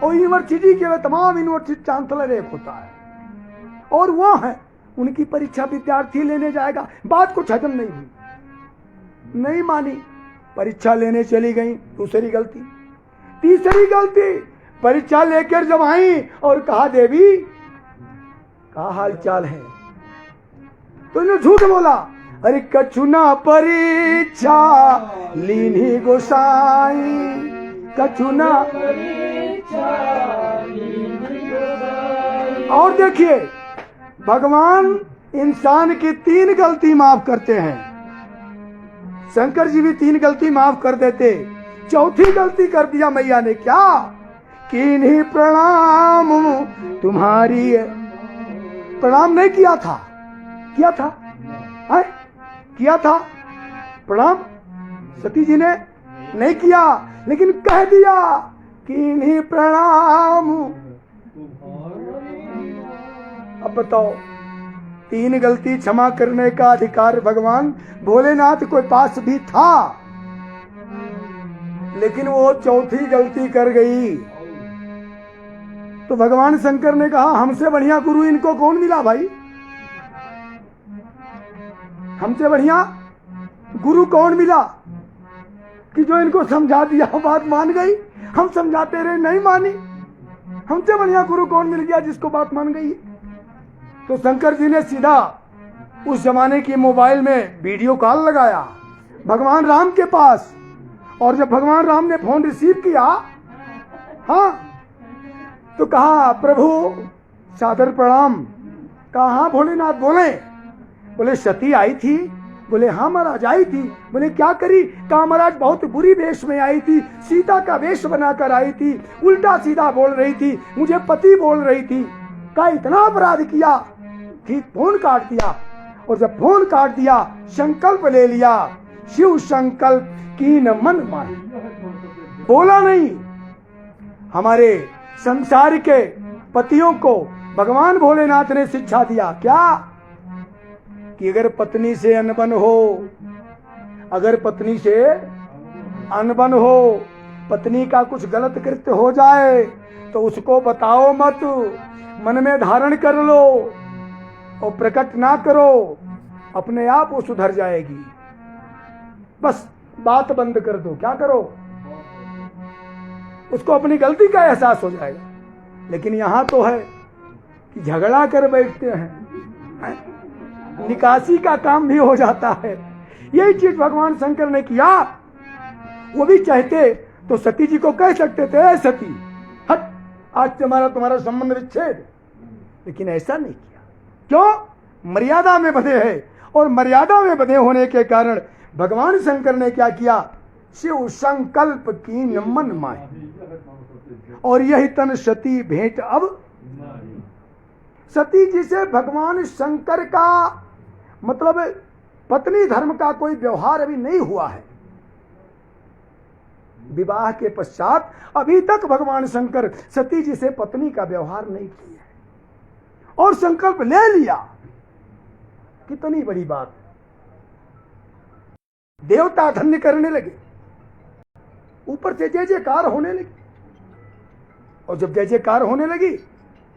और यूनिवर्सिटी के तमाम यूनिवर्सिटी चांसलर एक होता है, और वो है उनकी परीक्षा विद्यार्थी लेने जाएगा। बात कुछ हजम नहीं हुई, नहीं मानी, परीक्षा लेने चली गई। दूसरी गलती। तीसरी गलती, परीक्षा लेकर जब आई और कहा देवी का हाल चाल है, तो इन्होंने झूठ बोला। अरे कछुना परीक्षा लीनी गोसाई, कछुना। और देखिए, भगवान इंसान की 3 गलती माफ करते हैं। शंकर जी भी 3 गलती माफ कर देते। चौथी गलती कर दिया मैया ने, क्या? किन्हीं प्रणाम तुम्हारी। प्रणाम नहीं किया था, किया था है? किया था प्रणाम, सती जी ने नहीं किया, लेकिन कह दिया किन्हीं प्रणाम। अब बताओ, 3 गलती क्षमा करने का अधिकार भगवान भोलेनाथ के पास भी था, लेकिन वो चौथी गलती कर गई। तो भगवान शंकर ने कहा, हमसे बढ़िया गुरु इनको कौन मिला भाई? हमसे बढ़िया गुरु कौन मिला कि जो इनको समझा दिया बात मान गई? हम समझाते रहे नहीं मानी। हमसे बढ़िया गुरु कौन मिल गया जिसको बात मान गई? तो शंकर जी ने सीधा उस जमाने की मोबाइल में वीडियो कॉल लगाया भगवान राम के पास, और जब भगवान राम ने फोन रिसीव किया, हाँ, तो कहा प्रभु सादर प्रणाम। कहा हाँ भोलेनाथ बोले। बोले सती आई थी? बोले हाँ महाराज आई थी। बोले क्या करी? कहा महाराज बहुत बुरी वेश में आई थी, सीता का वेश बनाकर आई थी, उल्टा सीधा बोल रही थी, मुझे पति बोल रही थी। का इतना अपराध किया कि फोन काट दिया, और जब फोन काट दिया संकल्प ले लिया, शिव संकल्प कीन मन माही। बोला नहीं। हमारे संसार के पतियों को भगवान भोलेनाथ ने शिक्षा दिया, क्या? कि अगर पत्नी से अनबन हो, अगर पत्नी से अनबन हो, पत्नी का कुछ गलत कृत्य हो जाए तो उसको बताओ मत, मन में धारण कर लो और प्रकट ना करो, अपने आप वो सुधर जाएगी। बस बात बंद कर दो। क्या करो? उसको अपनी गलती का एहसास हो जाएगा। लेकिन यहां तो है कि झगड़ा कर बैठते हैं, निकासी का काम भी हो जाता है। यही चीज भगवान शंकर ने किया। वो भी चाहते तो सती जी को कह सकते थे, सती हट, आज तुम्हारा संबंध विच्छेद, लेकिन ऐसा नहीं किया। क्यों? मर्यादा में बंधे हैं, और मर्यादा में बंधे होने के कारण भगवान शंकर ने क्या किया? शिव संकल्प की मन माही, और यही तन सती भेंट अब। सती जी से भगवान शंकर का मतलब पत्नी धर्म का कोई व्यवहार अभी नहीं हुआ है। विवाह के पश्चात अभी तक भगवान शंकर सती जी से पत्नी का व्यवहार नहीं किया है, और संकल्प ले लिया। कितनी बड़ी बात। देवता धन्य करने लगे, ऊपर से जय जयकार होने लगी, और जब जय जयकार होने लगी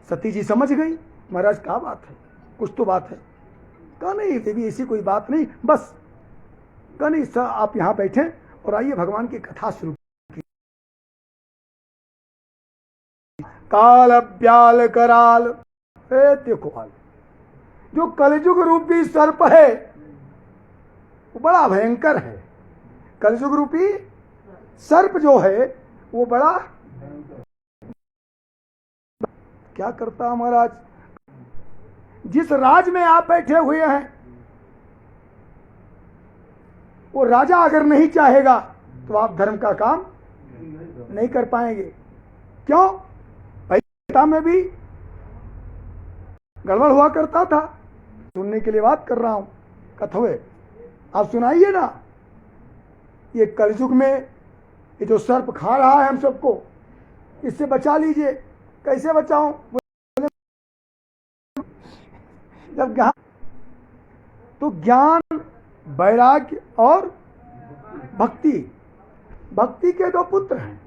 सती जी समझ गई, महाराज क्या बात है, कुछ तो बात है। कहा नहीं देवी ऐसी कोई बात नहीं, बस कहा नहीं सर आप यहां बैठे और आइए भगवान की कथा शुरू की। काल ब्याल कराल, देखो हाल, जो कलयुग रूपी सर्प है वो बड़ा भयंकर है। कलयुग रूपी सर्प जो है वो बड़ा क्या करता महाराज? जिस राज में आप बैठे हुए हैं वो राजा अगर नहीं चाहेगा तो आप धर्म का काम नहीं कर पाएंगे। क्यों? पैसा में भी गड़बड़ हुआ करता था। सुनने के लिए बात कर रहा हूं, कथवे आप सुनाइए ना। ये कलयुग में ये जो सर्प खा रहा है हम सबको, इससे बचा लीजिए। कैसे बचाऊं? जब ज्ञान, तो ज्ञान, वैराग्य और भक्ति, भक्ति के दो पुत्र हैं,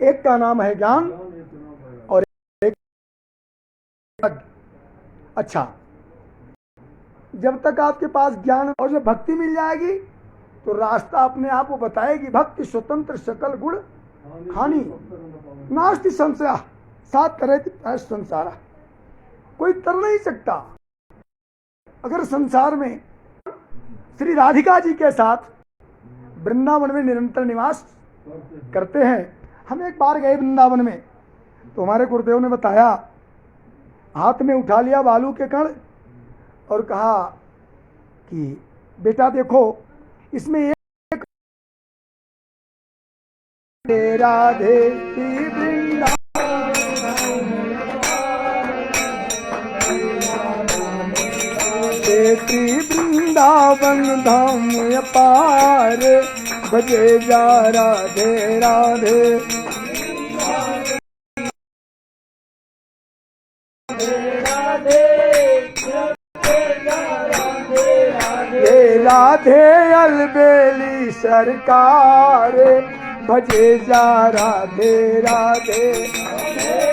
एक का नाम है ज्ञान और एक वैराग्य। अच्छा, जब तक आपके पास ज्ञान और जब भक्ति मिल जाएगी तो रास्ता अपने आप को बताएगी। भक्ति स्वतंत्र सकल गुण खानी, नास्ति संशय सात करे संसारा। कोई तर नहीं सकता। अगर संसार में श्री राधिका जी के साथ वृंदावन में निरंतर निवास करते हैं, हम एक बार गए वृंदावन में, तो हमारे गुरुदेव ने बताया, हाथ में उठा लिया बालू के कण और कहा कि बेटा देखो, इसमें एक राधे वृंदावन वृंदावन धाम अपार, भजे जा राधे राधे राधे अलबेली सरकार, भजे जा राधे राधे।